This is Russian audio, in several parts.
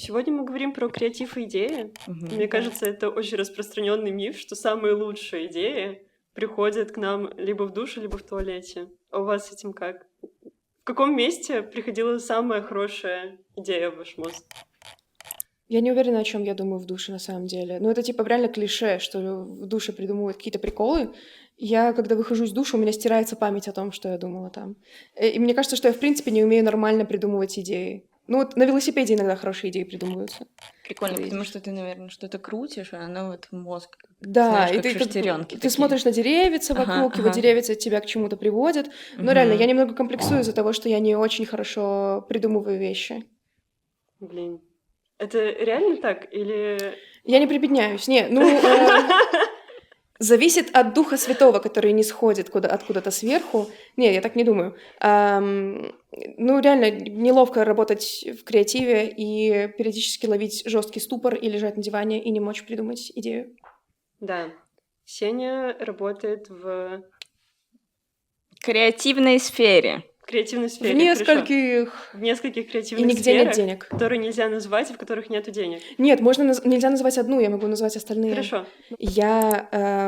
Сегодня мы говорим про креатив и идеи. Мне кажется, это очень распространенный миф, что самые лучшие идеи приходят к нам либо в душе, либо в туалете. А у вас с этим как? В каком месте приходила самая хорошая идея в ваш мозг? Я не уверена, о чем я думаю в душе на самом деле. Ну, это типа реально клише, что в душе придумывают какие-то приколы. Я, когда выхожу из душа, у меня стирается память о том, что я думала там. И мне кажется, что я, в принципе, не умею нормально придумывать идеи. Ну, вот на велосипеде иногда хорошие идеи придумываются. Прикольно, Когда потому едешь. что ты, наверное, что-то крутишь, а оно вот в мозг, Да, знаешь, и как ты шестеренки ты такие. смотришь на деревья Ага, вокруг, и вот ага. деревья тебя к чему-то приводят. Но реально, я немного комплексую из-за того, что я не очень хорошо придумываю вещи. Блин. Это реально так? Или... Я не прибедняюсь. Не, зависит от Духа Святого, который не сходит откуда-то сверху. Не, я так не думаю. Ну, реально, неловко работать в креативе и периодически ловить жесткий ступор и лежать на диване и не мочь придумать идею. Да. Сеня работает в Креативной сфере. креативной В сфере. нескольких... В нескольких И креативных нигде нет сферах, денег. которые нельзя назвать и в которых нету денег. Нет, нельзя называть одну, я могу назвать остальные. Хорошо. Я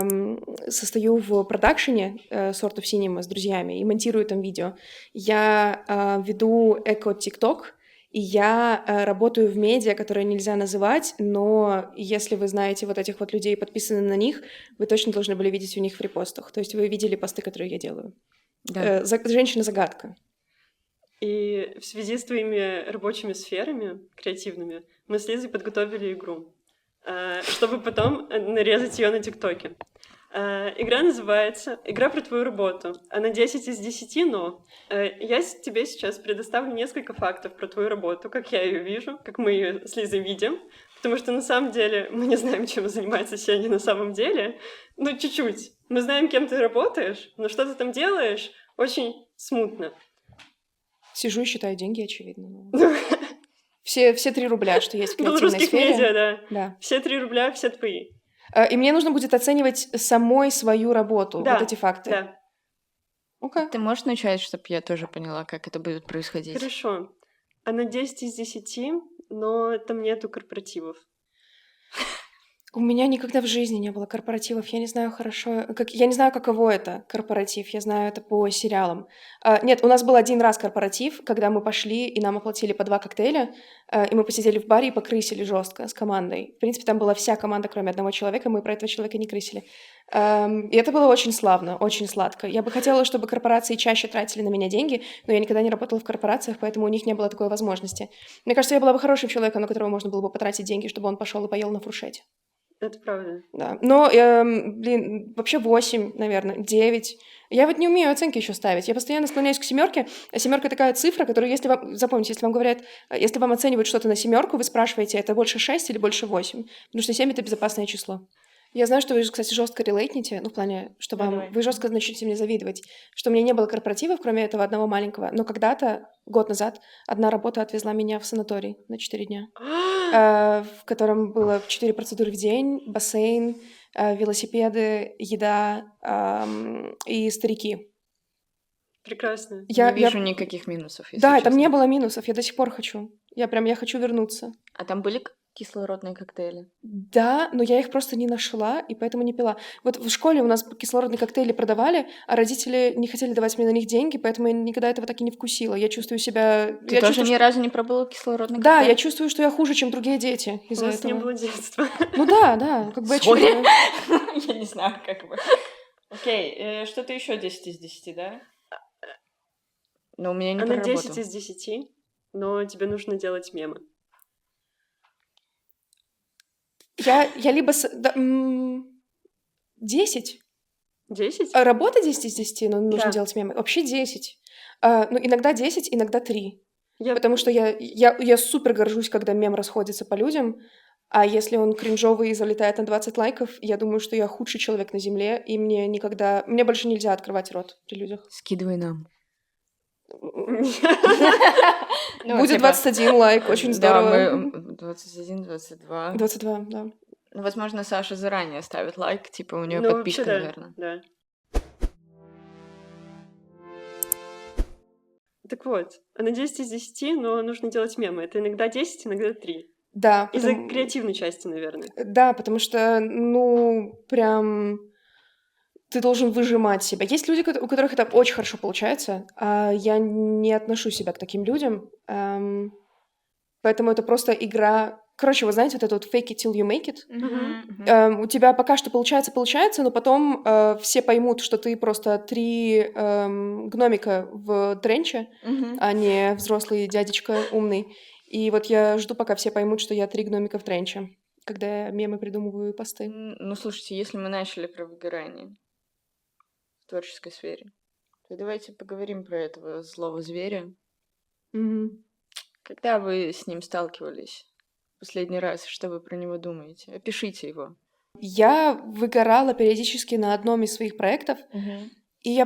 состою в продакшене Sort of Cinema с друзьями и монтирую там видео. Я веду эко-тикток, и я работаю в медиа, которые нельзя называть, но если вы знаете вот этих вот людей, подписаны на них, вы точно должны были видеть у них в репостах. То есть вы видели посты, которые я делаю. Да. Женщина-загадка. И в связи с твоими рабочими сферами, креативными, мы с Лизой подготовили игру, чтобы потом нарезать ее на ТикТоке. Игра называется «Игра про твою работу». Она 10 из 10, но я тебе сейчас предоставлю несколько фактов про твою работу, как я ее вижу, как мы ее с Лизой видим, потому что на самом деле мы не знаем, чем занимается Сеня на самом деле, ну чуть-чуть. Мы знаем, кем ты работаешь, но что ты там делаешь, очень смутно. Сижу и считаю деньги, очевидно. Все 3 рубля, что есть в креативной Белорусских сфере. медиа, да. Да. Все 3 рубля, все твои. И мне нужно будет оценивать самой свою работу, Да, вот эти факты. да. Окей. Ты можешь начать, чтобы я тоже поняла, как это будет происходить? Хорошо. Она 10 из 10, но там нету корпоративов. У меня никогда в жизни не было корпоративов. Я не знаю я не знаю, каково это, корпоратив. Я знаю это по сериалам. Нет, у нас был один раз корпоратив, когда мы пошли, и нам оплатили по 2 коктейля, и мы посидели в баре и покрысили жестко с командой. В принципе, там была вся команда, кроме одного человека, мы про этого человека не крысили. И это было очень славно, очень сладко. Я бы хотела, чтобы корпорации чаще тратили на меня деньги, но я никогда не работала в корпорациях, поэтому у них не было такой возможности. Мне кажется, я была бы хорошим человеком, на которого можно было бы потратить деньги, чтобы он пошел и поел на фуршете. Это правда. Да. Но, вообще 8, наверное, 9. Я вот не умею оценки еще ставить. Я постоянно склоняюсь к 7, а 7 такая цифра, которую, если вам, запомните, если вам говорят, если вам оценивают что-то на 7, вы спрашиваете, это больше 6 или больше 8? Потому что 7 — это безопасное число. Я знаю, что вы, кстати, жестко релейтните, ну, в плане, что вы жестко начнете мне завидовать, что у меня не было корпоративов, кроме этого одного маленького, но когда-то, год назад, одна работа отвезла меня в санаторий на 4 дня, в котором было 4 процедуры в день, бассейн, велосипеды, еда и старики. Прекрасно. Не вижу никаких минусов, если Да, честно. там не было минусов, я до сих пор хочу. Я хочу вернуться. А там были кислородные коктейли? Да, но я их просто не нашла, и поэтому не пила. Вот в школе у нас кислородные коктейли продавали, а родители не хотели давать мне на них деньги, поэтому я никогда этого так и не вкусила. Я чувствую себя... Ты тоже ни разу не пробовала кислородный коктейль? Да, я чувствую, что я хуже, чем другие дети У из-за вас этого. не было детства. Ну да, как бы очевидно. Я не знаю, как бы. Окей, что-то еще 10 из 10, да? Но у меня не Она проработало. 10 из 10, но тебе нужно делать мемы. Я либо... 10. 10? Работа 10 из 10, но нужно Да. делать мемы. Вообще 10. Ну, иногда 10, иногда 3. Я- Потому что я супер горжусь, когда мем расходится по людям, а если он кринжовый и залетает на 20 лайков, я думаю, что я худший человек на земле, и мне больше нельзя открывать рот при людях. Скидывай нам. Будет 21 лайк, очень здорово. Да, мы 21, 22. 22, да. Ну, возможно, Саша заранее ставит лайк, типа у нее Ну, подписка, вообще, да, наверное. да. Так вот, она 10 из 10, но нужно делать мемы. Это иногда 10, иногда 3. Да, Из-за креативной части, наверное. Да, потому что, прям ты должен выжимать себя. Есть люди, у которых это очень хорошо получается, а я не отношу себя к таким людям. Поэтому это просто игра. Короче, вы знаете, вот это вот fake it till you make it. У тебя пока что получается, но потом все поймут, что ты просто 3 гномика в тренче, а не взрослый дядечка умный. И вот я жду, пока все поймут, что я 3 гномика в тренче, когда я мемы придумываю и посты. Ну, слушайте, если мы начали про выгорание в творческой сфере, то давайте поговорим про этого злого зверя. Когда вы с ним сталкивались последний раз, что вы про него думаете? Опишите его. Я выгорала периодически на одном из своих проектов, и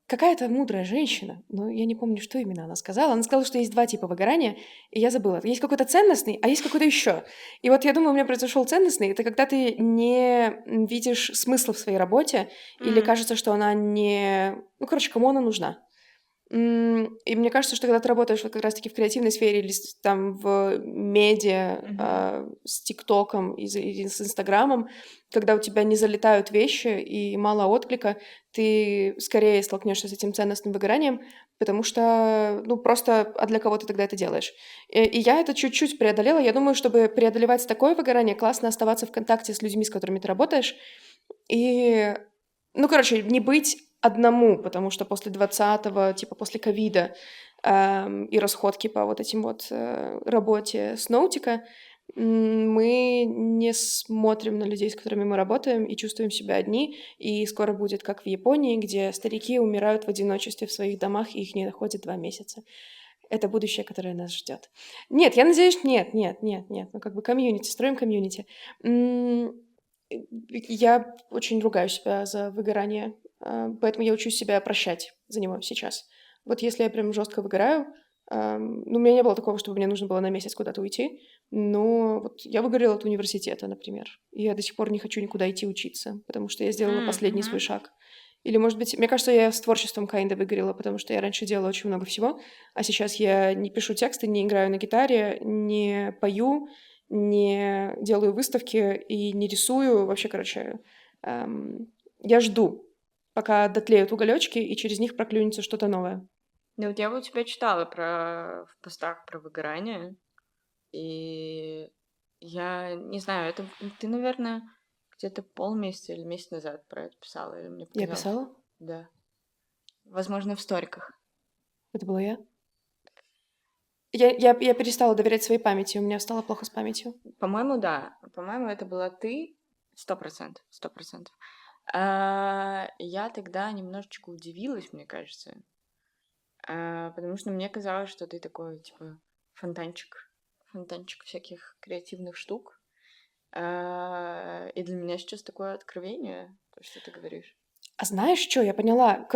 какая-то мудрая женщина, но я не помню, что именно она сказала. Она сказала, что есть 2 типа выгорания, и я забыла. Есть какой-то ценностный, а есть какой-то еще. И вот я думаю, у меня произошел ценностный. Это когда ты не видишь смысла в своей работе, или кажется, что она не... кому она нужна. И мне кажется, что когда ты работаешь вот как раз-таки в креативной сфере или там в медиа, с ТикТоком и с Инстаграмом, когда у тебя не залетают вещи и мало отклика, ты скорее столкнешься с этим ценностным выгоранием, потому что, просто, а для кого ты тогда это делаешь? И я это чуть-чуть преодолела. Я думаю, чтобы преодолевать такое выгорание, классно оставаться в контакте с людьми, с которыми ты работаешь, и, не быть одному, потому что после 20-го, типа после ковида и расходки по вот этим вот работе с ноутика, мы не смотрим на людей, с которыми мы работаем, и чувствуем себя одни. И скоро будет, как в Японии, где старики умирают в одиночестве в своих домах, и их не находят 2 месяца. Это будущее, которое нас ждет. Нет, я надеюсь, нет. Комьюнити, строим комьюнити. Я очень ругаю себя за выгорание, поэтому я учусь себя прощать за него сейчас. Вот если я прям жестко выгораю, у меня не было такого, чтобы мне нужно было на месяц куда-то уйти, но вот я выгорела от университета, например, и я до сих пор не хочу никуда идти учиться, потому что я сделала последний свой шаг. Или, может быть, мне кажется, я с творчеством kinda выгорела, потому что я раньше делала очень много всего, а сейчас я не пишу тексты, не играю на гитаре, не пою, не делаю выставки и не рисую. Вообще, я жду, пока дотлеют уголечки, и через них проклюнется что-то новое. Ну, вот я у тебя читала в постах про выгорание, и я не знаю, это ты, наверное, где-то полмесяца или месяц назад про это писала, или мне Я показалось? писала? Да. Возможно, в сториках. Это была я? Я перестала доверять своей памяти, у меня стало плохо с памятью. По-моему, да. По-моему, это была ты 100%. 100%. Я тогда немножечко удивилась, мне кажется. Потому что мне казалось, что ты такой, типа, фонтанчик всяких креативных штук. И для меня сейчас такое откровение, то, что ты говоришь. А знаешь что, я поняла.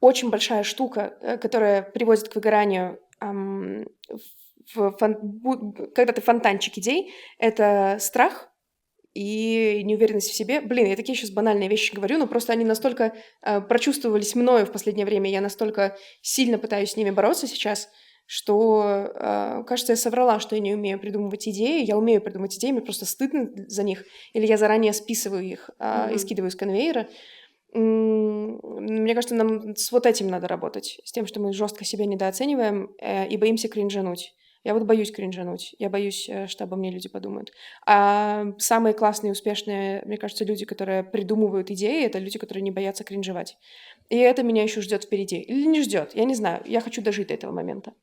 Очень большая штука, которая приводит к выгоранию, когда ты фонтанчик идей, это страх и неуверенность в себе. Блин, я такие сейчас банальные вещи говорю, но просто они настолько прочувствовались мною в последнее время, я настолько сильно пытаюсь с ними бороться сейчас, что, кажется, я соврала, что я не умею придумывать идеи. Я умею придумывать идеи, мне просто стыдно за них, или я заранее списываю их и скидываю с конвейера. Мне кажется, нам с вот этим надо работать, с тем, что мы жестко себя недооцениваем и боимся кринжануть. Я вот боюсь кринжануть, я боюсь, что обо мне люди подумают. А самые классные, успешные, мне кажется, люди, которые придумывают идеи, это люди, которые не боятся кринжевать. И это меня еще ждет впереди. Или не ждет, я не знаю, я хочу дожить до этого момента.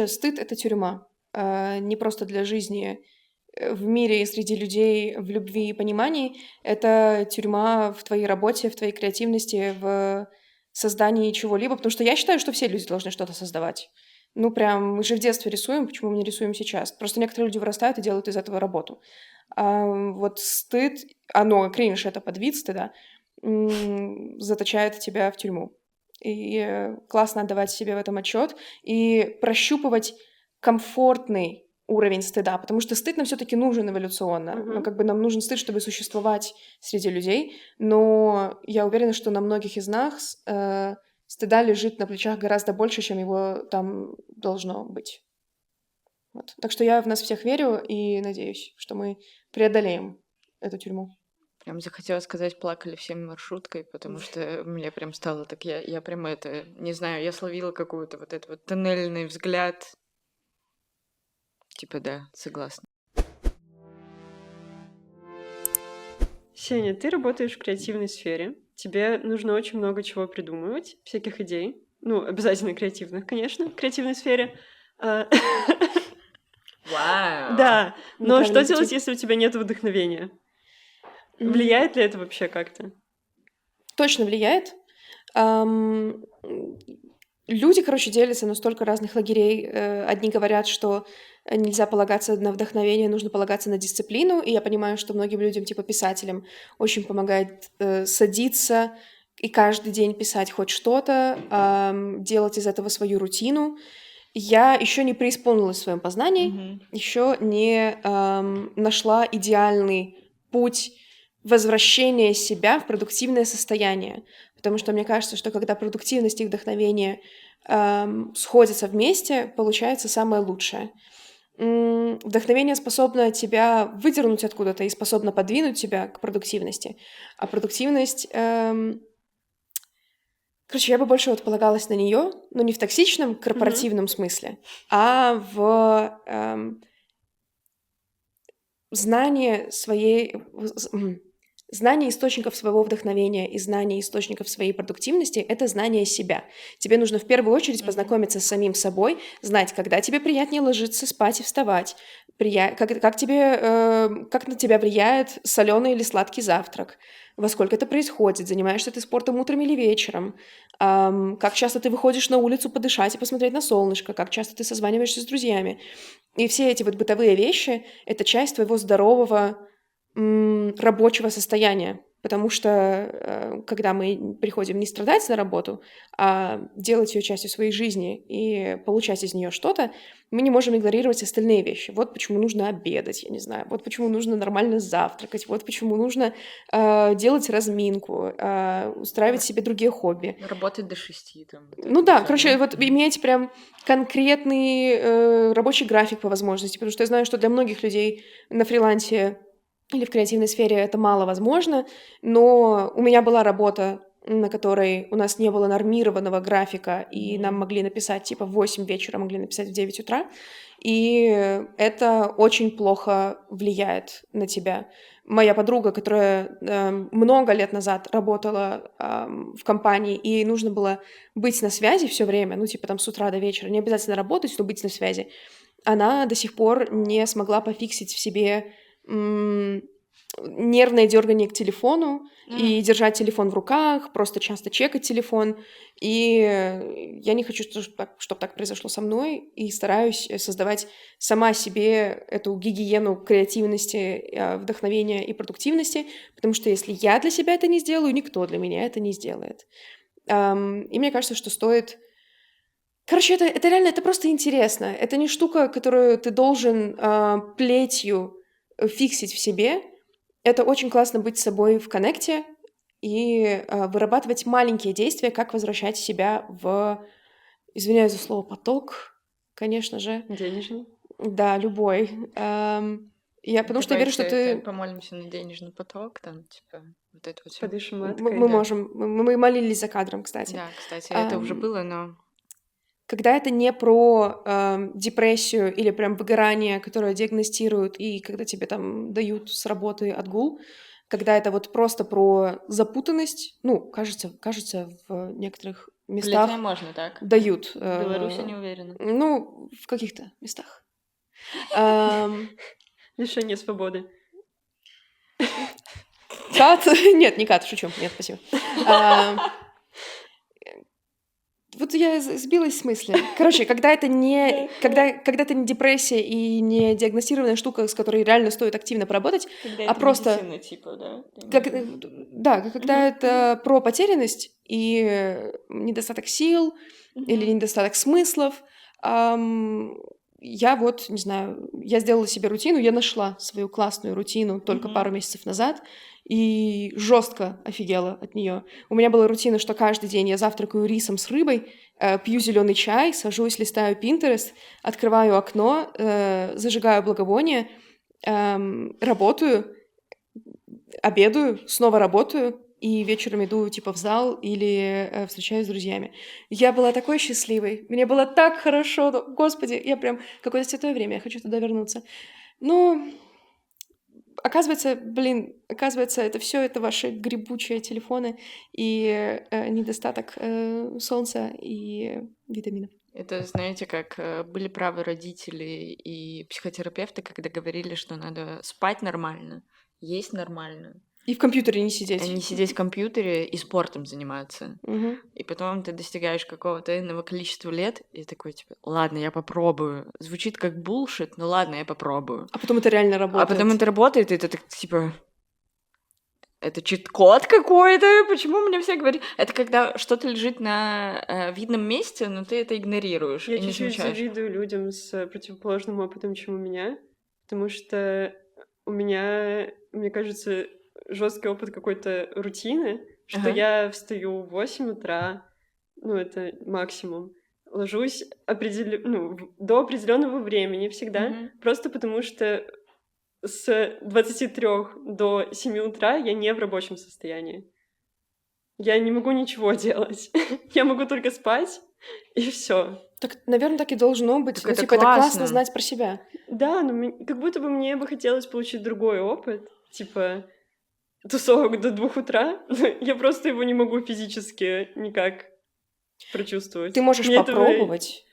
Стыд — это тюрьма. Не просто для жизни в мире и среди людей, в любви и понимании. Это тюрьма в твоей работе, в твоей креативности, в создании чего-либо. Потому что я считаю, что все люди должны что-то создавать. Мы же в детстве рисуем, почему мы не рисуем сейчас? Просто некоторые люди вырастают и делают из этого работу. А вот стыд, кринж — это подвид стыда, заточает тебя в тюрьму. И классно отдавать себе в этом отчет и прощупывать комфортный уровень стыда, потому что стыд нам все-таки нужен эволюционно. Нам нужен стыд, чтобы существовать среди людей, но я уверена, что на многих из нас стыда лежит на плечах гораздо больше, чем его там должно быть. Вот. Так что я в нас всех верю и надеюсь, что мы преодолеем эту тюрьму. Прям захотелось сказать, плакали всеми маршруткой, потому что мне прям стало так, я прям это, не знаю, я словила какую-то вот этот вот тоннельный взгляд. Типа, да, согласна. Сеня, ты работаешь в креативной сфере. Тебе нужно очень много чего придумывать, всяких идей. Ну, обязательно креативных, конечно, в креативной сфере. А, Вау! Да, но Неправильно что делать, звучит. если у тебя нет вдохновения? Влияет ли это вообще как-то? Точно влияет. Ам, Люди, короче, делятся на столько разных лагерей. Одни говорят, что нельзя полагаться на вдохновение, нужно полагаться на дисциплину. И я понимаю, что многим людям, типа писателям, очень помогает садиться и каждый день писать хоть что-то, делать из этого свою рутину. Я еще не преисполнилась в своем познании, еще не нашла идеальный путь возвращения себя в продуктивное состояние. Потому что мне кажется, что когда продуктивность и вдохновение сходятся вместе, получается самое лучшее. Вдохновение способно тебя выдернуть откуда-то и способно подвинуть тебя к продуктивности. А продуктивность... Короче, я бы больше вот полагалась на нее, но не в токсичном корпоративном смысле, а в знание знание источников своего вдохновения и знание источников своей продуктивности — это знание себя. Тебе нужно в первую очередь познакомиться с самим собой, знать, когда тебе приятнее ложиться спать и вставать, как на тебя влияет соленый или сладкий завтрак, во сколько это происходит, занимаешься ты спортом утром или вечером, как часто ты выходишь на улицу подышать и посмотреть на солнышко, как часто ты созваниваешься с друзьями. И все эти вот бытовые вещи — это часть твоего здорового рабочего состояния. Потому что когда мы приходим не страдать на работу, а делать ее частью своей жизни и получать из нее что-то, мы не можем игнорировать остальные вещи. Вот почему нужно обедать, я не знаю, вот почему нужно нормально завтракать, вот почему нужно делать разминку, устраивать себе другие хобби. Работать до 6 там. вот Ну это да, всё, короче, вот иметь прям конкретный рабочий график по возможности, потому что я знаю, что для многих людей на фрилансе или в креативной сфере это мало возможно, но у меня была работа, на которой у нас не было нормированного графика, и нам могли написать типа в 8 вечера, могли написать в 9 утра, и это очень плохо влияет на тебя. Моя подруга, которая много лет назад работала в компании, и ей нужно было быть на связи все время, ну типа там с утра до вечера, не обязательно работать, но быть на связи, она до сих пор не смогла пофиксить в себе нервное дергание к телефону и держать телефон в руках, просто часто чекать телефон. И я не хочу, чтобы так произошло со мной, и стараюсь создавать сама себе эту гигиену креативности, вдохновения и продуктивности, потому что если я для себя это не сделаю, никто для меня это не сделает. И мне кажется, что стоит... Короче, это реально, это просто интересно. Это не штука, которую ты должен плетью фиксить в себе. Это очень классно быть с собой в коннекте и вырабатывать маленькие действия, как возвращать себя в, извиняюсь за слово, поток, конечно же. Денежный. Да, любой. Потому что я верю, что ты... Помолимся на денежный поток, там, типа, вот это вот всё. Подышим Мы маткой. можем... Мы молились за кадром, кстати. Да, кстати, это уже было, но... Когда это не про депрессию или прям выгорание, которое диагностируют, и когда тебе там дают с работы отгул, когда это вот просто про запутанность, ну, кажется, в некоторых В местах Литве можно, так? дают. В Беларуси не уверена. Ну, в каких-то местах. Ам, Лишение свободы. Кат? Нет, не кат, шучу. Нет, спасибо. Вот я сбилась с мысли. Короче, когда это не... Когда это не депрессия и не диагностированная штука, с которой реально стоит активно поработать, Когда это просто... медицина, типа, да? Да, когда это про потерянность и недостаток сил или недостаток смыслов, я вот, не знаю, я сделала себе рутину, я нашла свою классную рутину только пару месяцев назад и жестко офигела от нее. У меня была рутина, что каждый день я завтракаю рисом с рыбой, пью зеленый чай, сажусь, листаю Pinterest, открываю окно, зажигаю благовоние, работаю, обедаю, снова работаю, и вечером иду, типа, в зал или встречаюсь с друзьями. Я была такой счастливой, мне было так хорошо, господи, я прям... Какое-то святое время, я хочу туда вернуться. Ну, оказывается, это все это ваши грибучие телефоны и недостаток солнца и витаминов. Это, знаете, как были правы родители и психотерапевты, когда говорили, что надо спать нормально, есть нормально. И в компьютере не сидеть. А не сидеть в компьютере и спортом заниматься. Мгм. И потом ты достигаешь какого-то иного количества лет, и такой, типа, ладно, я попробую. Звучит как булшит, но ладно, я попробую. А потом это реально работает. А потом это работает, и ты так, типа, это чит-код какой-то, почему мне все говорят? Это когда что-то лежит на видном месте, но ты это игнорируешь Я и не чуть-чуть замечаешь. завидую людям с противоположным опытом, чем у меня, потому что у меня, мне кажется, жесткий опыт какой-то рутины, что Ага. я встаю в 8 утра, ну, это максимум, ложусь до определенного времени всегда, Мгм. просто потому что с 23 до 7 утра я не в рабочем состоянии. Я не могу ничего делать. Я могу только спать, и все. Так, наверное, так и должно быть. Так Ну, это типа, это классно классно. знать про себя. Да, но как будто бы мне бы хотелось получить другой опыт, типа тусовок до 2 утра. Я просто его не могу физически никак прочувствовать. Ты можешь Мне этого- попробовать.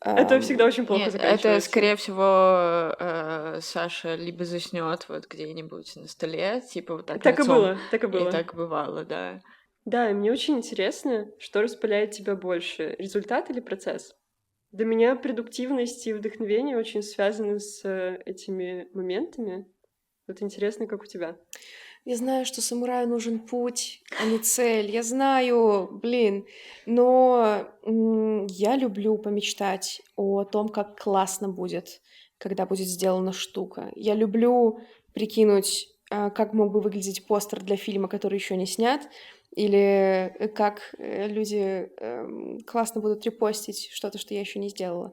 Это всегда очень плохо Нет, заканчивается. это, скорее всего, Саша либо заснет вот где-нибудь на столе, типа вот так Так и лицом. было, так и было. И так бывало, да. Да, и мне очень интересно, что распыляет тебя больше, результат или процесс? Для меня продуктивность и вдохновение очень связаны с этими моментами. Вот интересно, как у тебя. Я знаю, что самураю нужен путь, а не цель. Я знаю, блин. Но я люблю помечтать о том, как классно будет, когда будет сделана штука. Я люблю прикинуть, как мог бы выглядеть постер для фильма, который еще не снят, или как люди классно будут репостить что-то, что я еще не сделала.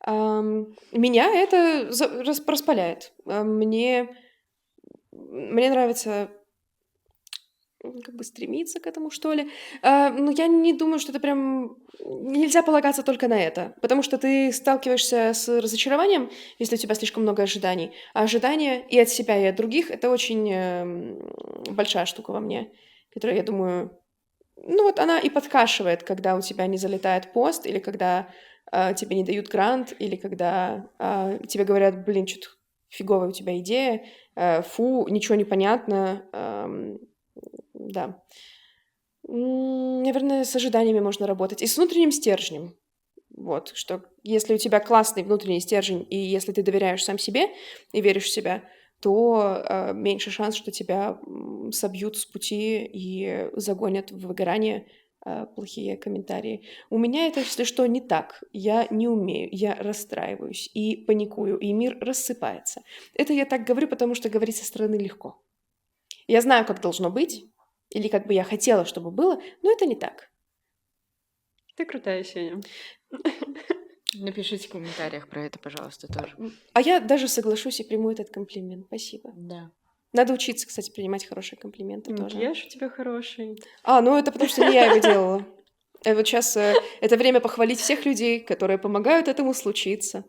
Меня это распаляет. Мне нравится как бы стремиться к этому, что ли. Но я не думаю, что это прям... Нельзя полагаться только на это, потому что ты сталкиваешься с разочарованием, если у тебя слишком много ожиданий. А ожидания и от себя, и от других — это очень большая штука во мне, которая, я думаю... Ну вот она и подкашивает, когда у тебя не залетает пост, или когда тебе не дают грант, или когда тебе говорят, блин, что-то фиговая у тебя идея, фу, ничего не понятно. Да. Наверное, с ожиданиями можно работать. И с внутренним стержнем. Вот, что если у тебя классный внутренний стержень, и если ты доверяешь сам себе и веришь в себя, то меньше шанс, что тебя собьют с пути и загонят в выгорание плохие комментарии. У меня это, если что, не так. Я не умею, я расстраиваюсь и паникую, и мир рассыпается. Это я так говорю, потому что говорить со стороны легко. Я знаю, как должно быть, или как бы я хотела, чтобы было, но это не так. Ты крутая, Сеня. Напишите в комментариях про это, пожалуйста, тоже. А я даже соглашусь и приму этот комплимент. Спасибо. Да. Надо учиться, кстати, принимать хорошие комплименты тоже. Макияж у тебя хороший. Ну это потому, что не я его делала. Вот сейчас это время похвалить всех людей, которые помогают этому случиться.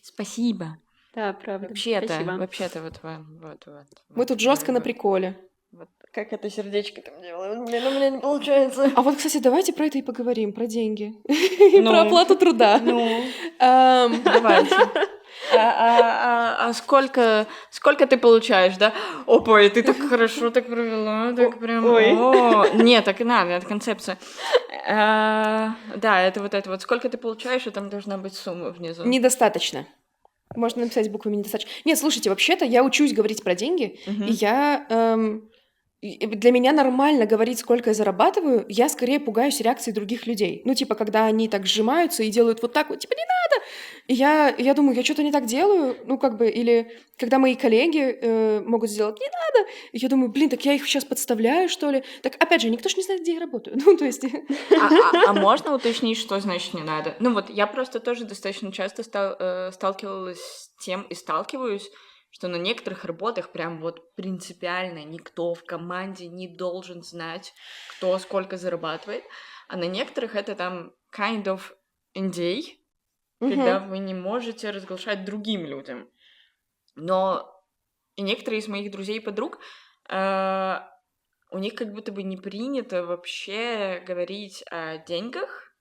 Спасибо. Да, правда. Вообще-то, Спасибо. вот вам, вот. Мы тут жестко на приколе. Вот как это сердечко там делаю? Блин, у меня не получается. А вот, кстати, давайте про это и поговорим, про деньги. И про оплату труда. Ну, Ам, давайте. А сколько ты получаешь, да? Опа, и ты так хорошо так провела, так прям... Ой. О, нет, так и надо, это концепция. Да, это вот. Сколько ты получаешь, и там должна быть сумма внизу. Недостаточно. Можно написать буквами недостаточно. Нет, слушайте, вообще-то я учусь говорить про деньги, Мгм. и я Для меня нормально говорить, сколько я зарабатываю, я скорее пугаюсь реакции других людей. Ну, типа, когда они так сжимаются и делают вот так вот, типа, не надо! И я думаю, я что-то не так делаю, ну, как бы, или когда мои коллеги могут сделать, не надо! И я думаю, блин, так я их сейчас подставляю, что ли? Так, опять же, никто ж не знает, где я работаю. Ну, то есть... А можно уточнить, что значит не надо? Ну вот, я просто тоже достаточно часто сталкивалась с тем и сталкиваюсь, что на некоторых работах прям вот принципиально никто в команде не должен знать, кто сколько зарабатывает, а на некоторых это там kind of NDA, когда вы не можете разглашать другим людям. Но и некоторые из моих друзей и подруг, у них как будто бы не принято вообще говорить о деньгах,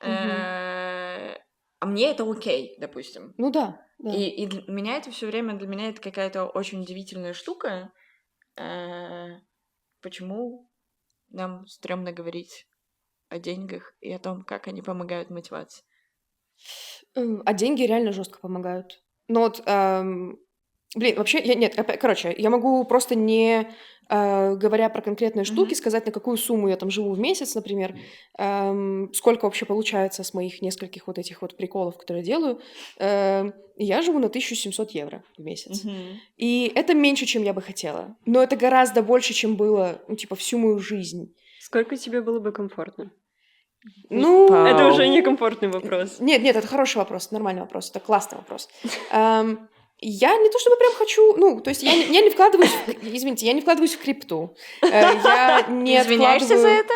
а мне это окей, допустим. Ну да, да. И для меня это все время, для меня это какая-то очень удивительная штука. Почему нам стрёмно говорить о деньгах и о том, как они помогают мотивации? А деньги реально жестко помогают. Ну вот, блин, вообще, короче, я могу просто не говоря про конкретные штуки, сказать, на какую сумму я там живу в месяц, например, сколько вообще получается с моих нескольких вот этих вот приколов, которые я делаю. Я живу на 1700 евро в месяц. И это меньше, чем я бы хотела. Но это гораздо больше, чем было, ну, типа, всю мою жизнь. Сколько тебе было бы комфортно? Ну, Это уже не комфортный вопрос. Нет, это хороший вопрос, нормальный вопрос, это классный вопрос. Я не то чтобы прям хочу, ну, то есть я не вкладываюсь, извините, я не вкладываюсь в крипту. Я не Извиняешься за это?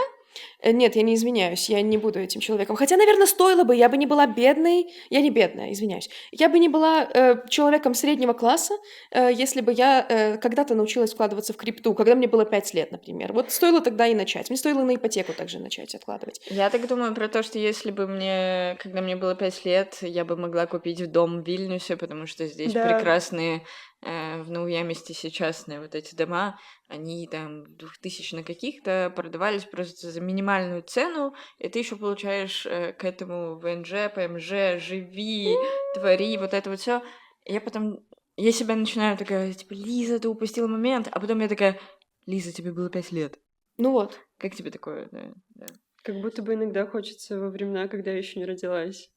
Нет, я не извиняюсь, я не буду этим человеком. Хотя, наверное, стоило бы, я бы не была бедной. Я не бедная, извиняюсь. Я бы не была человеком среднего класса, если бы я когда-то научилась вкладываться в крипту, когда мне было 5 лет, например. Вот стоило тогда и начать. Мне стоило на ипотеку также начать откладывать. Я так думаю про то, что если бы когда мне было 5 лет, я бы могла купить дом в Вильнюсе, потому что здесь прекрасные в Новояместе частные вот эти дома, они там 2000 каких-то продавались просто за минимальную цену, и ты еще получаешь к этому ВНЖ, ПМЖ, живи, твори, вот это вот все. Я себя начинаю такая, типа, Лиза, ты упустила момент, а потом я такая, Лиза, тебе было 5 лет. Ну вот. Как тебе такое? Да. Как будто бы иногда хочется во времена, когда я еще не родилась.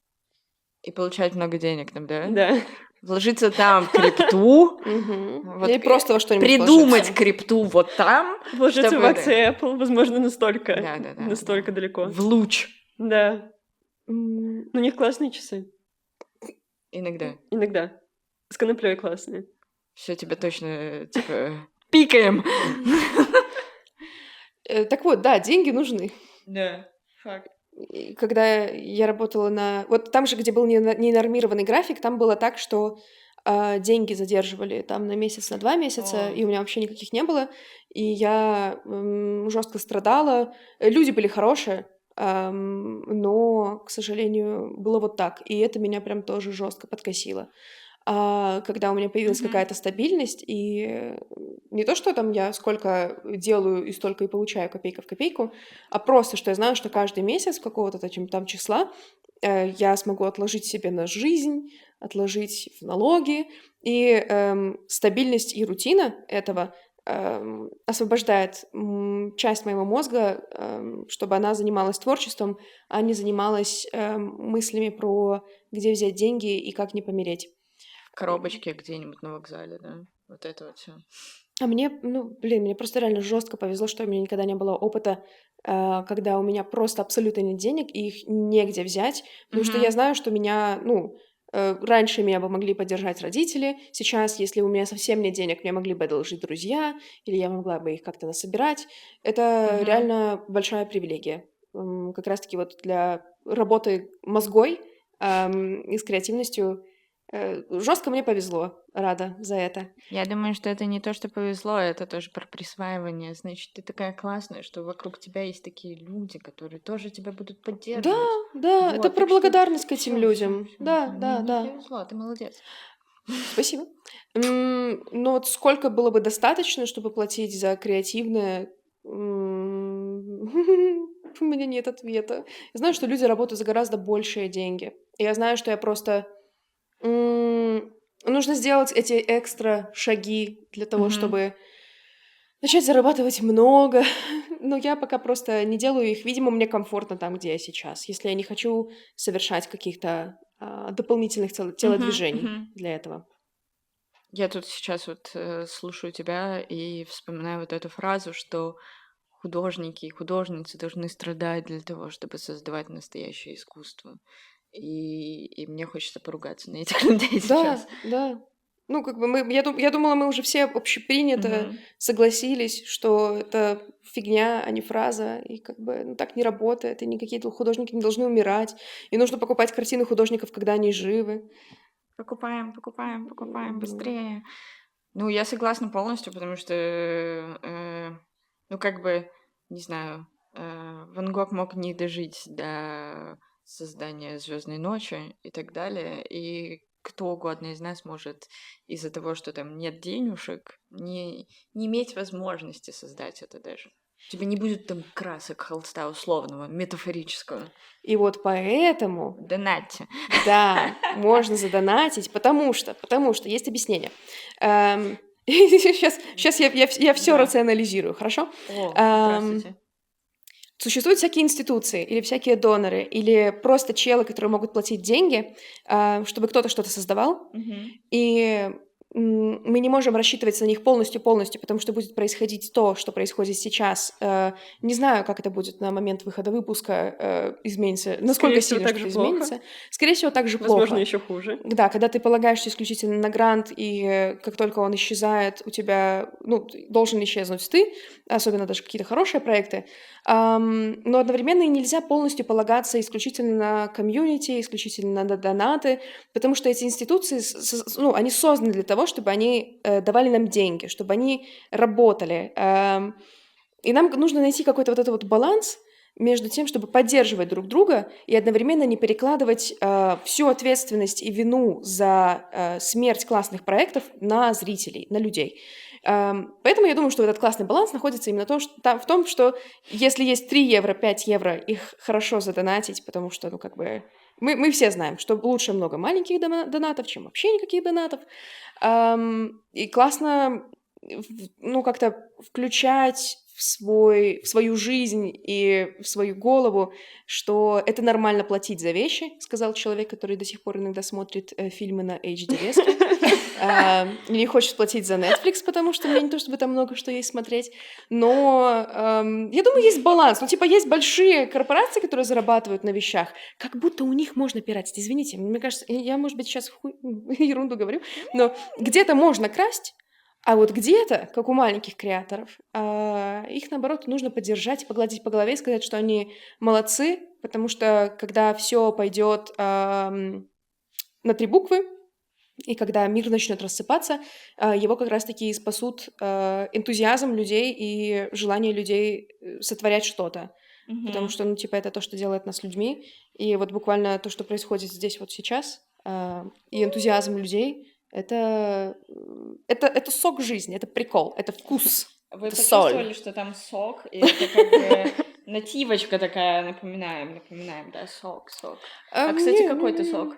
И получать много денег там, да? Да. Вложиться там в крипту. Или просто во что-нибудь придумать крипту вот там. Вложиться в акции Apple, возможно, настолько Да. далеко. В луч. Да. У них классные часы. Иногда. С коноплей классные. Все, тебя точно, типа, пикаем. Так вот, да, деньги нужны. Да, факт. Когда я работала на... Вот там же, где был ненормированный график, там было так, что деньги задерживали там на месяц, на 2 месяца, и у меня вообще никаких не было. И я жестко страдала. Люди были хорошие, но, к сожалению, было вот так. И это меня прям тоже жестко подкосило. А когда у меня появилась какая-то стабильность, и не то, что там я сколько делаю и столько и получаю копейка в копейку, а просто, что я знаю, что каждый месяц какого-то там числа я смогу отложить себе на жизнь, отложить в налоги, и стабильность и рутина этого освобождает часть моего мозга, чтобы она занималась творчеством, а не занималась мыслями про где взять деньги и как не помереть. Коробочки где-нибудь на вокзале, да? Вот это вот все. А мне, мне просто реально жестко повезло, что у меня никогда не было опыта, когда у меня просто абсолютно нет денег, и их негде взять, потому что я знаю, что меня, раньше меня бы могли поддержать родители, сейчас, если у меня совсем нет денег, мне могли бы одолжить друзья, или я могла бы их как-то насобирать. Это реально большая привилегия. Как раз-таки вот для работы мозгой и с креативностью жестко мне повезло, рада за это. Я думаю, что это не то, что повезло, это тоже про присваивание. Значит, ты такая классная, что вокруг тебя есть такие люди, которые тоже тебя будут поддерживать. Да, Вот, это про благодарность к этим всё, людям. всё. Да. Мне повезло, ты молодец. Спасибо. Но вот сколько было бы достаточно, чтобы платить за креативное? У меня нет ответа. Я знаю, что люди работают за гораздо большие деньги. И я знаю, что я просто... Нужно сделать эти экстра шаги для того, чтобы Начать зарабатывать много, но я пока просто не делаю их. Видимо, мне комфортно там, где я сейчас, если я не хочу совершать каких-то дополнительных телодвижений для этого. Я тут сейчас вот слушаю тебя и вспоминаю вот эту фразу, что художники и художницы должны страдать для того, чтобы создавать настоящее искусство. И мне хочется поругаться на этих людей Да, сейчас. да. Ну, как бы я думала, мы уже все общепринято согласились, что это фигня, а не фраза, и как бы так не работает, и никакие художники не должны умирать, и нужно покупать картины художников, когда они живы. Покупаем быстрее. Ну, я согласна полностью, потому что, ну, как бы, не знаю, Ван Гог мог не дожить до создания «Звездной ночи» и так далее, и кто угодно из нас может из-за того, что там нет денежек, не иметь возможности создать это даже. У тебя не будет там красок холста условного, метафорического. И вот поэтому, Донатьте. да, можно задонатить, потому что есть объяснение. Сейчас я все Да. рационализирую, хорошо? О, Ам, здравствуйте. Существуют всякие институции или всякие доноры, или просто челы, которые могут платить деньги, чтобы кто-то что-то создавал, и мы не можем рассчитывать на них полностью, потому что будет происходить то, что происходит сейчас. Не знаю, как это будет на момент выхода выпуска, изменится, насколько Скорее всего, сильно так что-то же плохо. изменится. Скорее всего, так же Возможно, плохо. еще хуже. Да, когда ты полагаешься исключительно на грант, и как только он исчезает, у тебя, должен исчезнуть ты, особенно даже какие-то хорошие проекты. Но одновременно и нельзя полностью полагаться исключительно на комьюнити, исключительно на донаты, потому что эти институции, они созданы для того, чтобы они давали нам деньги, чтобы они работали. И нам нужно найти какой-то вот этот вот баланс между тем, чтобы поддерживать друг друга и одновременно не перекладывать всю ответственность и вину за смерть классных проектов на зрителей, на людей. Поэтому я думаю, что этот классный баланс находится именно в том, что если есть 3 евро, 5 евро, их хорошо задонатить, потому что, мы все знаем, что лучше много маленьких донатов, чем вообще никаких донатов. И классно, как-то включать в свою жизнь и в свою голову, что это нормально платить за вещи, сказал человек, который до сих пор иногда смотрит фильмы на HD-диске. Не хочет платить за Netflix, потому что мне не то чтобы там много что есть смотреть. Но я думаю, есть баланс. Есть большие корпорации, которые зарабатывают на вещах, как будто у них можно пиратить. Извините, мне кажется, я, может быть, сейчас ерунду говорю, но где-то можно красть, а вот где-то, как у маленьких креаторов, их, наоборот, нужно поддержать, погладить по голове и сказать, что они молодцы, потому что когда все пойдет на 3 буквы, и когда мир начнет рассыпаться, его как раз-таки спасут энтузиазм людей и желание людей сотворять что-то. Потому что, это то, что делает нас людьми. И вот буквально то, что происходит здесь вот сейчас, и энтузиазм людей, это сок жизни, это прикол, это вкус. Вы это почувствовали, соль. что там сок, и это как бы нативочка такая, напоминаем, да, сок. А, кстати, какой ты сок?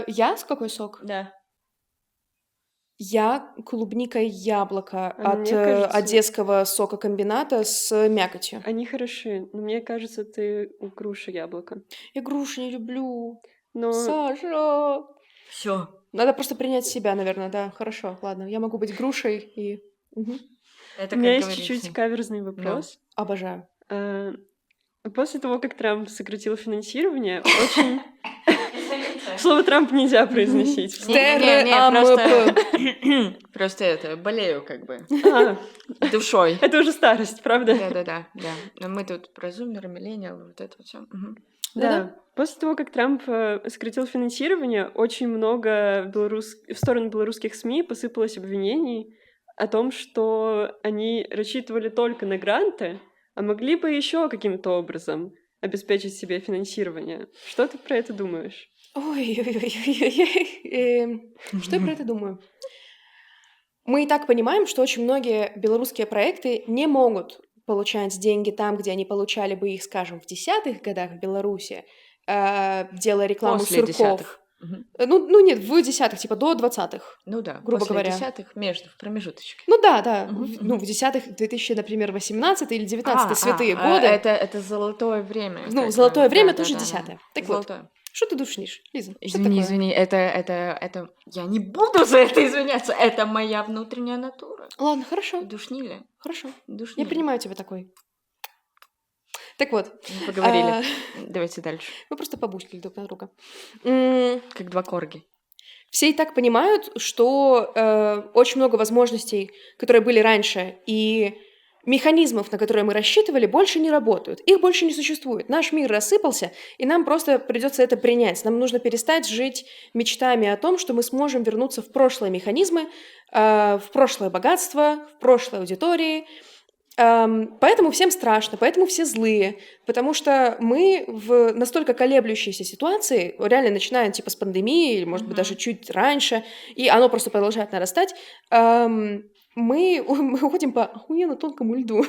Я с какой сок? Да. Я клубника и яблоко от мне кажется- одесского сококомбината с мякотью. Они хороши, но мне кажется, ты груша яблоко. Я груши не люблю. Но Саша! Все. Надо просто принять себя, наверное, да. Хорошо, ладно. Я могу быть грушей и... Мгм. Это у меня как есть говорится. чуть-чуть каверзный вопрос. Обожаю. После того, как Трамп сократил финансирование, очень... Слово «Трамп» нельзя произносить. Не, просто это, болею как бы А, душой. это уже старость, правда? Да. Но мы тут про зумеры, миллениалы, вот это вот все. Да. После того, как Трамп сократил финансирование, очень много в сторону белорусских СМИ посыпалось обвинений о том, что они рассчитывали только на гранты, а могли бы еще каким-то образом обеспечить себе финансирование. Что ты про это думаешь? Ой-ой-ой. Что я про это думаю? Мы и так понимаем, что очень многие белорусские проекты не могут получать деньги там, где они получали бы их, скажем, в 10-х годах в Беларуси, делая рекламу После сырков. 10-х. Мгм. Ну нет, в десятых, типа до 20-х. Ну да, грубо после говоря. 10-х, между, в промежуточке. Ну да, Мгм, ну мгм. в десятых, 2000, например, 18 или 19 святые годы. Это золотое время. Ну, как золотое бы. время Да, тоже да, да, да. десятое. Так вот, Золотое. что ты душнишь, Лиза? Что Извини, такое? извини, это... Я не буду за это извиняться. Это моя внутренняя натура. Ладно, хорошо, Душнили. хорошо. Я Душнили. принимаю тебя такой. Так вот, Мы поговорили. а, Давайте дальше. мы просто побушкали друг на друга. М, Как два корги. Все и так понимают, что очень много возможностей, которые были раньше, и механизмов, на которые мы рассчитывали, больше не работают. Их больше не существует. Наш мир рассыпался, и нам просто придется это принять. Нам нужно перестать жить мечтами о том, что мы сможем вернуться в прошлые механизмы, в прошлое богатство, в прошлые аудитории. Поэтому всем страшно, поэтому все злые, потому что мы в настолько колеблющейся ситуации, реально начиная типа с пандемии, или, может быть, даже чуть раньше, и оно просто продолжает нарастать, мы уходим по охуенно тонкому льду.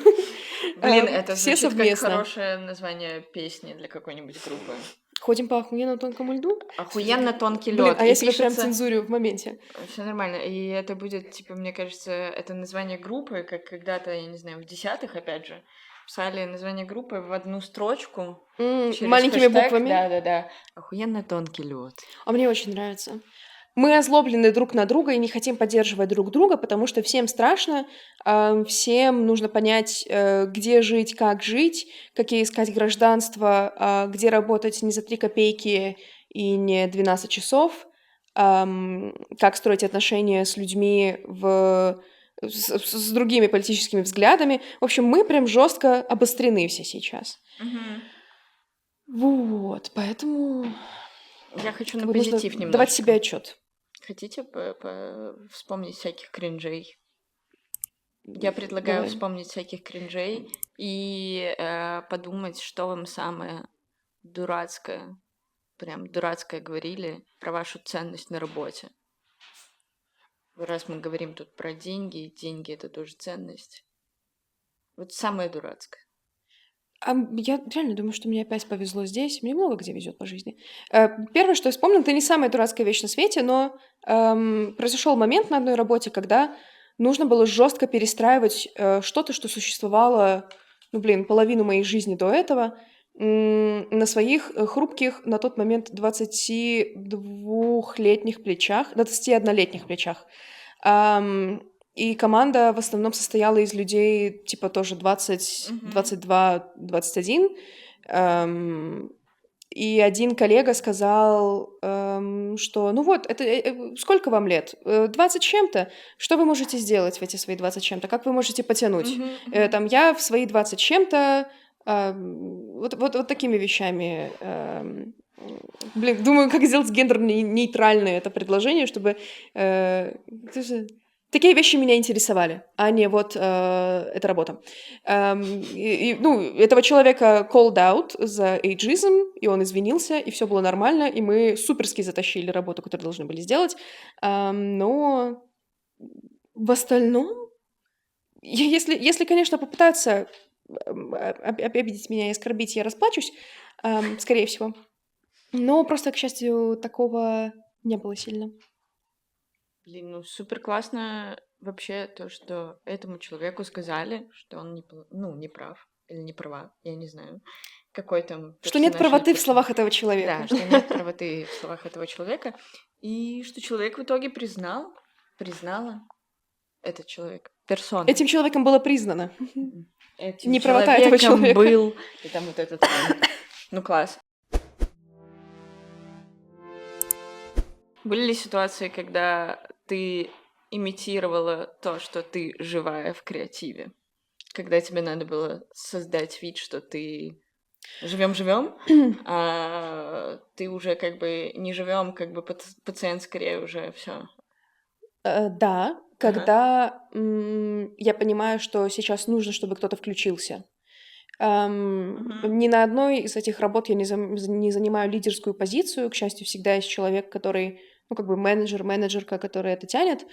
Блин, это все звучит как совместно. хорошее название песни для какой-нибудь группы. Ходим по охуенно тонкому льду? Охуенно тонкий Блин, лед. а я себя прям цензурю в моменте. Все нормально. И это будет, типа, мне кажется, это название группы, как когда-то, я не знаю, в десятых, опять же, писали название группы в одну строчку. Через Маленькими хэштег. буквами. Да. Охуенно тонкий лед. А мне очень нравится. Мы озлоблены друг на друга и не хотим поддерживать друг друга, потому что всем страшно, всем нужно понять, где жить, как жить, какие искать гражданства, где работать не за 3 копейки и не 12 часов, как строить отношения с людьми с другими политическими взглядами. В общем, мы прям жестко обострены все сейчас. Вот, поэтому Я хочу как на бы нужно позитив немножко. давать себе отчет. Хотите вспомнить всяких кринжей? Я предлагаю Давай. вспомнить всяких кринжей и подумать, что вам самое дурацкое, прям дурацкое говорили про вашу ценность на работе. Раз мы говорим тут про деньги, и деньги — это тоже ценность. Вот самое дурацкое. Я реально думаю, что мне опять повезло здесь. Мне много где везет по жизни. Первое, что я вспомнила, это не самая дурацкая вещь на свете, но произошел момент на одной работе, когда нужно было жестко перестраивать что-то, что существовало, половину моей жизни до этого, на своих хрупких на тот момент 22-летних плечах, 21-летних плечах. И команда в основном состояла из людей, типа, тоже 20, 22, 21. И один коллега сказал, что, ну вот, сколько вам лет? 20 с чем-то? Что вы можете сделать в эти свои 20 с чем-то? Как вы можете потянуть? Там, я в свои 20 с чем-то вот такими вещами. Думаю, как сделать гендерно-нейтральное это предложение, чтобы... Такие вещи меня интересовали, а не вот эта работа. Этого человека called out за эйджизм, и он извинился, и все было нормально, и мы суперски затащили работу, которую должны были сделать. Но в остальном, если, конечно, попытаться обидеть меня и оскорбить, я расплачусь, скорее всего. Но просто, к счастью, такого не было сильно. Блин, ну супер классно вообще то, что этому человеку сказали, что он не прав или не права, я не знаю. Какой там... Что нет правоты в словах этого человека. Да, что нет правоты в словах этого человека. И что человек в итоге признала этот человек, персона. Этим человеком было признано. Этим неправота этого человека был. И там вот этот... Ну, класс. Были ли ситуации, когда ты имитировала то, что ты живая в креативе? Когда тебе надо было создать вид, что ты живем, а ты уже как бы не живем, как бы пациент скорее уже все. Да, когда я понимаю, что сейчас нужно, чтобы кто-то включился. Ни на одной из этих работ я не занимаю лидерскую позицию. К счастью, всегда есть человек, который, менеджерка, который это тянет,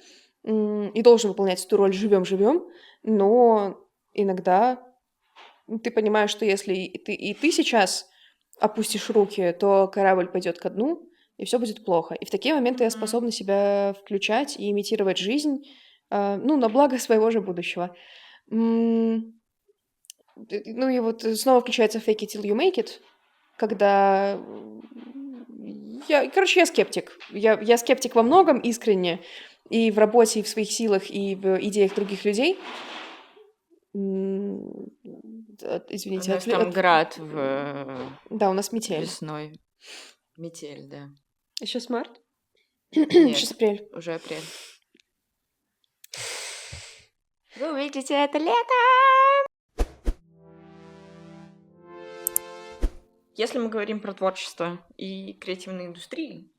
и должен выполнять эту роль живем. Но иногда ты понимаешь, что если ты сейчас опустишь руки, то корабль пойдет ко дну, и все будет плохо. И в такие моменты я способна себя включать и имитировать жизнь, на благо своего же будущего. Ну и вот снова включается fake it till you make it, когда я скептик. Я скептик во многом искренне, и в работе, и в своих силах, и в идеях других людей. Извините. У нас там град Да, у нас метель. весной. Метель, да. Еще смарт? Нет, Сейчас апрель. уже апрель. Вы увидите это лето! Если мы говорим про творчество и креативные индустрии,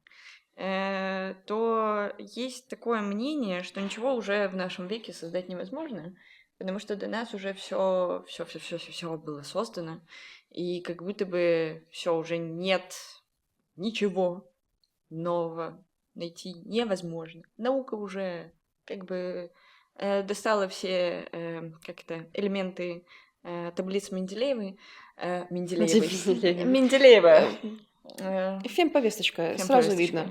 то есть такое мнение, что ничего уже в нашем веке создать невозможно, потому что до нас уже все было создано, и как будто бы все уже нет ничего нового найти невозможно. Наука уже как бы достала все элементы таблицы Менделеева. Фемповесточка, сразу видно.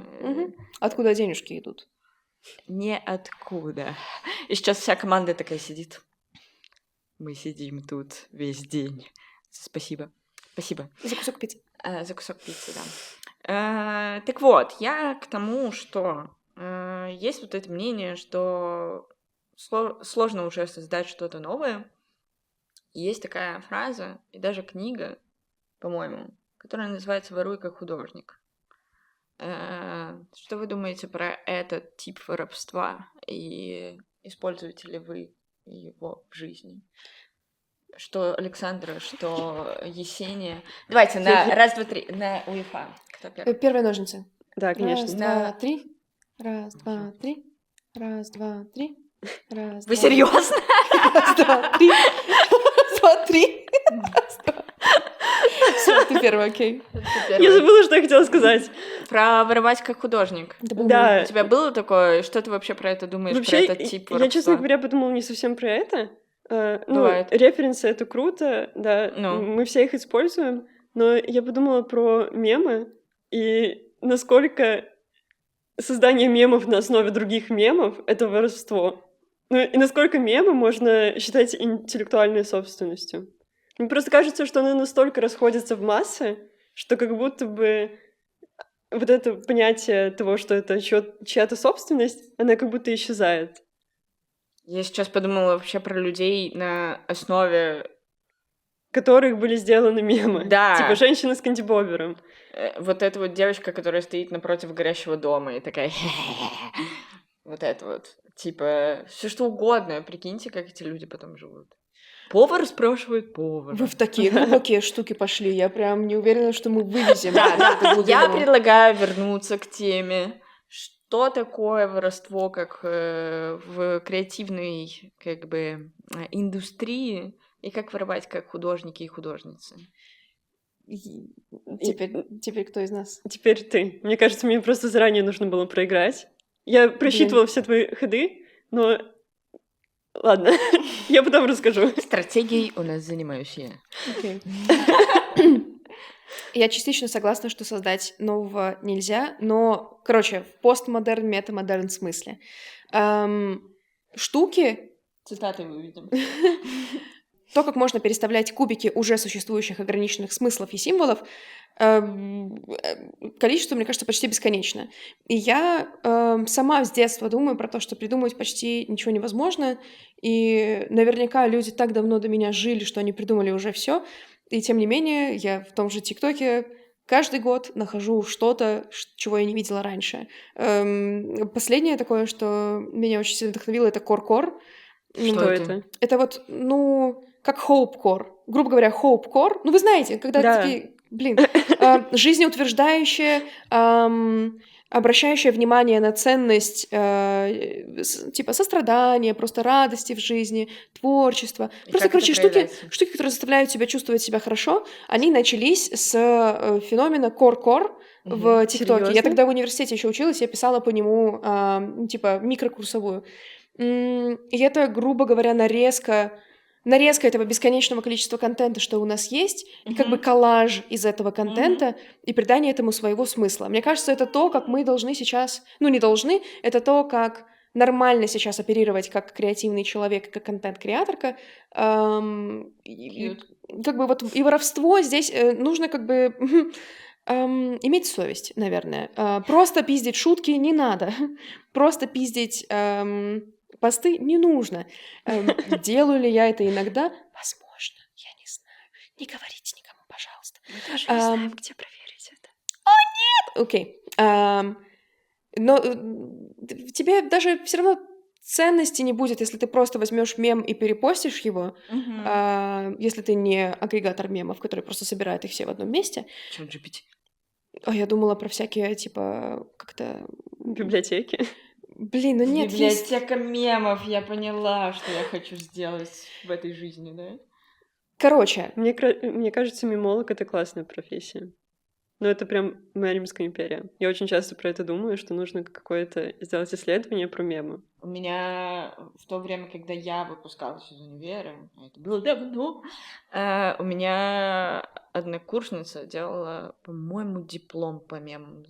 Откуда денежки идут. Ниоткуда. И сейчас вся команда такая сидит. Мы сидим тут весь день. Спасибо. За кусок пиццы. За кусок пиццы, да. Так вот, я к тому, что есть вот это мнение, что сложно уже создать что-то новое. Есть такая фраза и даже книга, по-моему, которая называется «Воруй как художник». Что вы думаете про этот тип воровства и используете ли вы его в жизни? Что Александра, что Есения. Давайте на раз, два, три. На УЕФА. Кто первый? Первые ножницы. Да, конечно. Раз, два, три. Раз, два, три. Раз, два, три. Раз, Вы два, серьезно? Раз, два, три. Раз, два, три. Раз, два. Всё, ты первый, окей. Я забыла, что я хотела сказать. Про воровать как художник. Да. У тебя было такое? Что ты вообще про это думаешь, Вообще, про этот тип я, воровства? честно говоря, подумала не совсем про это. Бывает. Референсы — это круто, да, Ну. мы все их используем, но я подумала про мемы и насколько создание мемов на основе других мемов — это воровство. Ну и насколько мемы можно считать интеллектуальной собственностью. Мне просто кажется, что оно настолько расходится в массы, что как будто бы вот это понятие того, что это чья-то собственность, она как будто исчезает. Я сейчас подумала вообще про людей на основе... Которых были сделаны мемы. Да. Типа женщина с Кэнди Бобером. Вот эта вот девочка, которая стоит напротив горящего дома и такая... Вот это вот. Типа, все что угодно. Прикиньте, как эти люди потом живут. Повар спрашивает повара. Вы в такие глубокие штуки пошли. Я прям не уверена, что мы вывезем. Да. эту глубину. Я предлагаю вернуться к теме. Что такое воровство как в креативной как бы индустрии и как воровать как художники и художницы? Теперь кто из нас? Теперь ты. Мне кажется, мне просто заранее нужно было проиграть. Я просчитывала все твои ходы, но... Ладно, я потом расскажу. Стратегией у нас занимаюсь я. Окей. Я частично согласна, что создать нового нельзя, но, короче, в постмодерн, метамодерн смысле. Штуки, Цитаты мы увидим. то, как можно переставлять кубики уже существующих ограниченных смыслов и символов, количество, мне кажется, почти бесконечно. И я сама с детства думаю про то, что придумать почти ничего невозможно, и наверняка люди так давно до меня жили, что они придумали уже все. И тем не менее, я в том же ТикТоке каждый год нахожу что-то, чего я не видела раньше. Последнее такое, что меня очень сильно вдохновило, это кор-кор. Что это? Это вот, как хоуп-кор. Грубо говоря, хоуп-кор. Вы знаете, когда Да. такие, жизнеутверждающие, обращающие внимание на ценность типа сострадания, просто радости в жизни, творчества. И Просто, как это короче, проявляется? штуки, которые заставляют тебя чувствовать себя хорошо, они начались с феномена кор-кор в ТикТоке. Я Серьёзно? тогда в университете еще училась, я писала по нему типа микрокурсовую. И это, грубо говоря, нарезка нарезка этого бесконечного количества контента, что у нас есть, и как бы коллаж из этого контента и придание этому своего смысла. Мне кажется, это то, как мы должны сейчас... Ну, не должны, это то, как нормально сейчас оперировать как креативный человек, как контент-креаторка. Как бы вот и воровство здесь нужно как бы иметь совесть, наверное. Просто пиздить шутки не надо. Просто пиздить посты не нужно. Делаю ли я это иногда? Возможно, я не знаю. Не говорите никому, пожалуйста. Мы даже не знаем, где проверить это. Окей. Но в тебе даже все равно ценности не будет, если ты просто возьмешь мем и перепостишь его, если ты не агрегатор мемов, который просто собирает их все в одном месте. Чат GPT. А я думала про всякие, типа, как-то... Библиотеки. Блин, ну нет, есть... Библиотека мемов, я поняла, что я хочу сделать в этой жизни, да? Короче, Мне кажется, мемолог — это классная профессия. Но это прям моя Римская империя. Я очень часто про это думаю, что нужно какое-то сделать исследование про мемы. У меня в то время, когда я выпускалась из универа, это было давно, у меня однокурсница делала, по-моему, диплом по мемам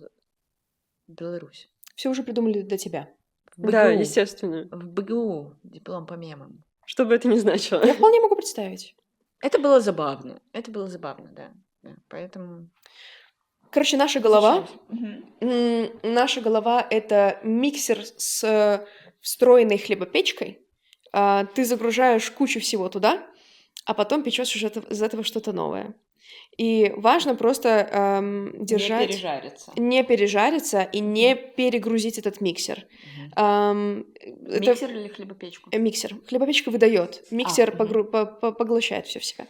в Беларуси. все уже придумали для тебя. В Да, БГУ. естественно. В БГУ диплом по мемам. Что бы это ни значило. Я вполне могу представить. Это было забавно. Это было забавно, да. Поэтому... Короче, наша голова... Мгм. Наша голова — это миксер с встроенной хлебопечкой. Ты загружаешь кучу всего туда, а потом печешь из этого что-то новое. И важно просто держать... Не пережариться. Не пережариться и не перегрузить этот миксер. Это Миксер или хлебопечку? миксер. Хлебопечка выдает. Миксер мгм. поглощает все в себя.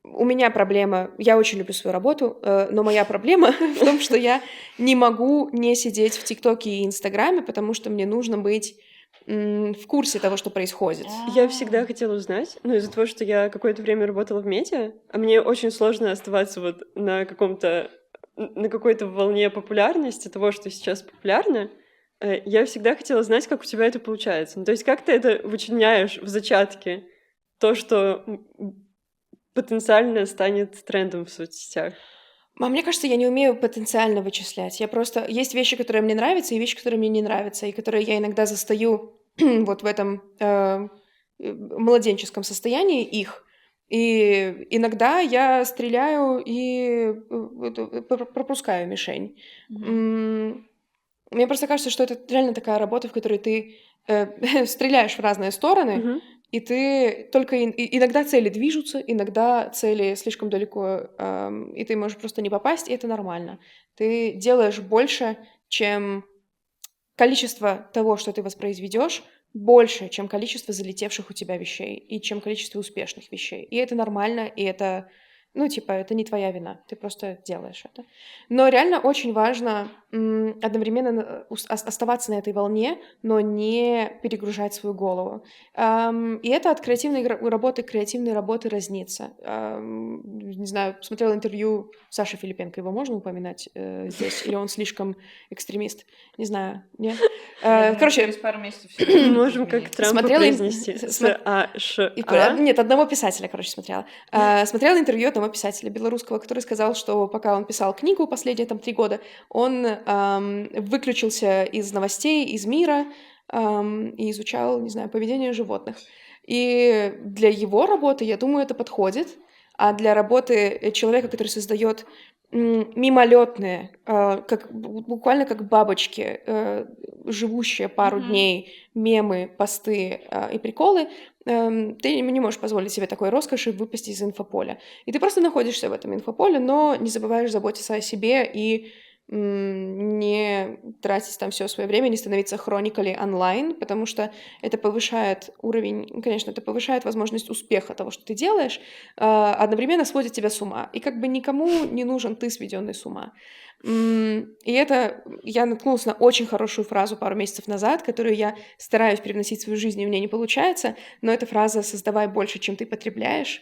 У меня проблема, я очень люблю свою работу, но моя проблема в том, что я не могу не сидеть в ТикТоке и Инстаграме, потому что мне нужно быть в курсе того, что происходит. Я всегда хотела узнать, ну, из-за того, что я какое-то время работала в медиа, а мне очень сложно оставаться вот на какой-то волне популярности того, что сейчас популярно. Я всегда хотела знать, как у тебя это получается. Ну, то есть как ты это вычленяешь в зачатке, то, что потенциально станет трендом в соцсетях? А мне кажется, я не умею потенциально вычислять. Я просто... Есть вещи, которые мне нравятся, и вещи, которые мне не нравятся, и которые я иногда застаю вот в этом младенческом состоянии их. И иногда я стреляю и пропускаю мишень. Мне просто кажется, что это реально такая работа, в которой ты стреляешь в разные стороны, Мгм. и ты только... Иногда цели движутся, иногда цели слишком далеко, и ты можешь просто не попасть, и это нормально. Ты делаешь больше, чем количество того, что ты воспроизведешь, больше, чем количество залетевших у тебя вещей, и чем количество успешных вещей. И это нормально, и это... Ну, типа, это не твоя вина, ты просто делаешь это. Но реально очень важно одновременно оставаться на этой волне, но не перегружать свою голову. И это от креативной работы разнится. Не знаю, смотрела интервью Саши Филипенко, его можно упоминать здесь? Или он слишком экстремист? Не знаю, нет? Короче, через пару месяцев Можем как Трампа Смотрела произнести. Нет, одного писателя, короче, смотрела. Смотрела интервью одного писателя белорусского, который сказал, что пока он писал книгу последние 3 года, он выключился из новостей, из мира и изучал, не знаю, поведение животных. И для его работы, я думаю, это подходит. А для работы человека, который создает мимолетные, буквально как бабочки, живущие пару дней, мемы, посты и приколы, ты не можешь позволить себе такой роскоши выпасть из инфополя. И ты просто находишься в этом инфополе, но не забываешь заботиться о себе и не тратить там все свое время, не становиться хроникали онлайн, потому что это повышает уровень, конечно, это повышает возможность успеха того, что ты делаешь, одновременно сводит тебя с ума. И как бы никому не нужен ты, сведенный с ума. И это я наткнулась на очень хорошую фразу пару месяцев назад, которую я стараюсь привносить в свою жизнь, и у меня не получается, но эта фраза «создавай больше, чем ты потребляешь».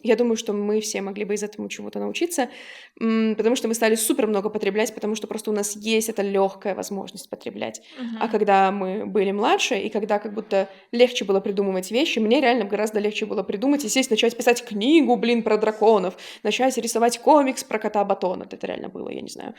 Я думаю, что мы все могли бы из этого чему-то научиться, потому что мы стали супер много потреблять потреблять, потому что просто у нас есть эта легкая возможность потреблять. А Мгм. когда мы были младше, и когда как будто легче было придумывать вещи, мне реально гораздо легче было придумать и сесть, начать писать книгу, про драконов, начать рисовать комикс про кота Батона. Вот это реально было, я не знаю.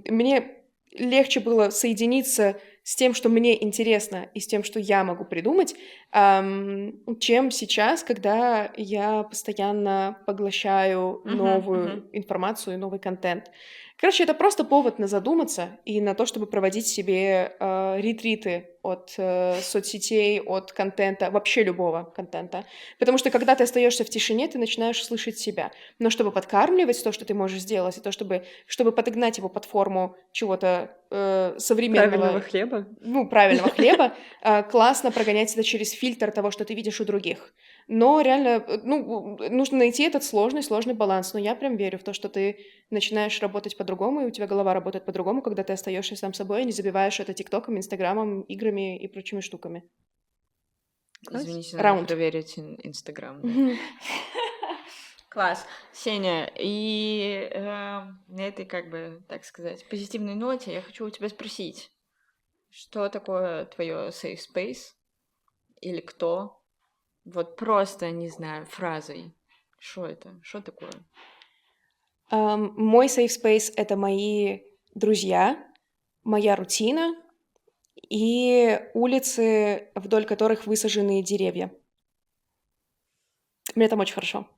Мне легче было соединиться с тем, что мне интересно, и с тем, что я могу придумать, чем сейчас, когда я постоянно поглощаю Мгм, новую мгм. информацию и новый контент. Короче, это просто повод на задуматься и на то, чтобы проводить себе ретриты от соцсетей, от контента, вообще любого контента. Потому что когда ты остаешься в тишине, ты начинаешь слышать себя. Но чтобы подкармливать то, что ты можешь сделать, и то, чтобы подогнать его под форму чего-то современного, Правильного хлеба. правильного хлеба, классно прогонять это через фильтр того, что ты видишь у других. Но реально, нужно найти этот сложный баланс. Но я прям верю в то, что ты начинаешь работать по-другому, и у тебя голова работает по-другому, когда ты остаешься сам собой, и не забиваешь это ТикТоком, Инстаграмом, играми и прочими штуками. Класс. Извините, надо Раунд. проверить Инстаграм. Да. Мгм. Класс. Сеня, и на этой, как бы, так сказать, позитивной ноте я хочу у тебя спросить, что такое твое safe space или кто? Вот просто, не знаю, фразой. Что это? Что такое? Мой safe space — это мои друзья, моя рутина и улицы, вдоль которых высажены деревья. Мне там очень хорошо.